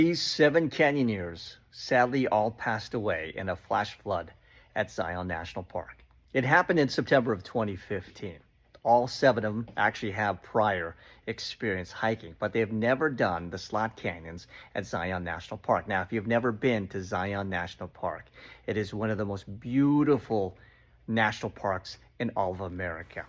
These 7 canyoneers sadly all passed away in a flash flood at Zion National Park. It happened in September of 2015. All 7 of them actually have prior experience hiking, but they have never done the slot canyons at Zion National Park. Now, if you've never been to Zion National Park, it is one of the most beautiful national parks in all of America,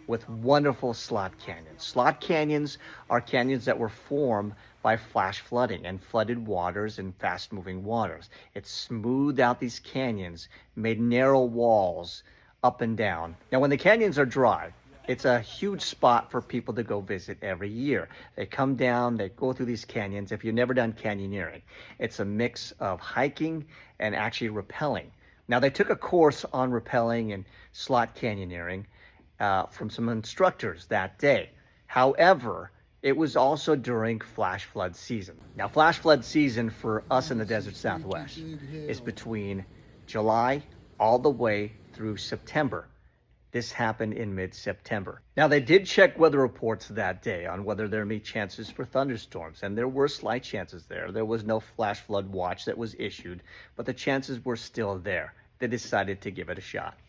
with wonderful slot canyons. Slot canyons are canyons that were formed by flash flooding and flooded waters and fast-moving waters. It smoothed out these canyons, made narrow walls up and down. Now, when the canyons are dry, it's a huge spot for people to go visit every year. They come down, they go through these canyons. If you've never done canyoneering, it's a mix of hiking and actually rappelling. Now, they took a course on rappelling and slot canyoneering from some instructors that day. However, it was also during flash flood season. Now, flash flood season for us in the desert Southwest is between July all the way through September. This happened in mid-September. Now, they did check weather reports that day on whether there may be chances for thunderstorms, and there were slight chances there. There was no flash flood watch that was issued, but the chances were still there. They decided to give it a shot.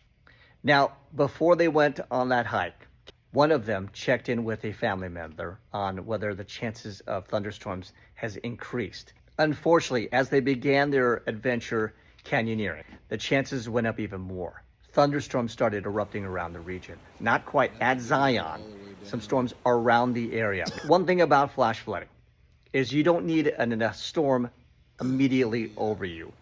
Now, before they went on that hike, one of them checked in with a family member on whether the chances of thunderstorms has increased. Unfortunately, as they began their adventure canyoneering, the chances went up even more. Thunderstorms started erupting around the region. Not quite at Zion, some storms around the area. One thing about flash flooding is you don't need a storm immediately over you.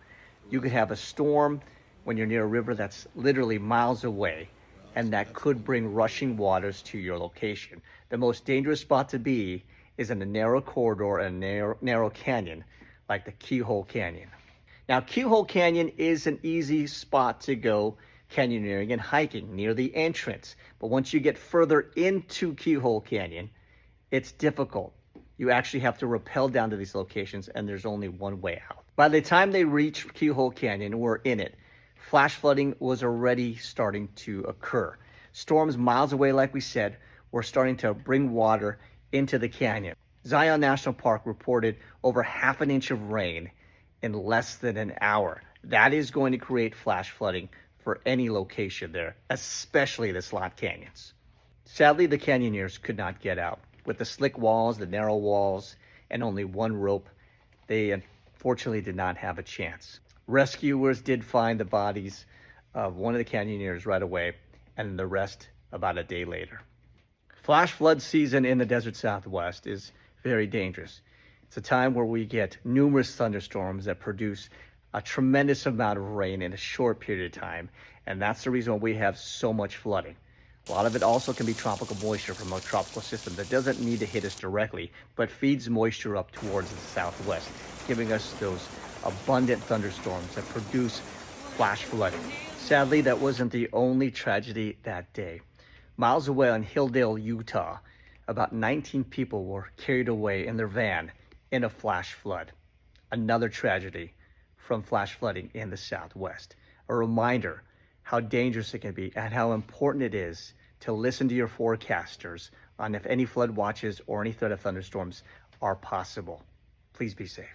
You could have a storm when you're near a river that's literally miles away, and that could bring rushing waters to your location. The most dangerous spot to be is in a narrow corridor and narrow canyon like the Keyhole Canyon. Now, Keyhole Canyon is an easy spot to go canyoneering and hiking near the entrance. But once you get further into Keyhole Canyon, it's difficult. You actually have to rappel down to these locations, and there's only one way out. By the time they reached Keyhole Canyon, we're in it, flash flooding was already starting to occur. Storms miles away, like we said, were starting to bring water into the canyon. Zion National Park reported over ½ an inch of rain in less than an hour. That is going to create flash flooding for any location there, especially the slot canyons. Sadly, the canyoneers could not get out. With the slick walls, the narrow walls, and only one rope, they unfortunately did not have a chance. Rescuers did find the bodies of one of the canyoneers right away, and the rest about a day later. Flash flood season in the desert Southwest is very dangerous. It's a time where we get numerous thunderstorms that produce a tremendous amount of rain in a short period of time, and that's the reason why we have so much flooding. A lot of it also can be tropical moisture from a tropical system that doesn't need to hit us directly, but feeds moisture up towards the southwest, giving us those abundant thunderstorms that produce flash flooding. Sadly, that wasn't the only tragedy that day. Miles away in Hilldale, Utah, about 19 people were carried away in their van in a flash flood. Another tragedy from flash flooding in the Southwest. A reminder how dangerous it can be and how important it is to listen to your forecasters on if any flood watches or any threat of thunderstorms are possible. Please be safe.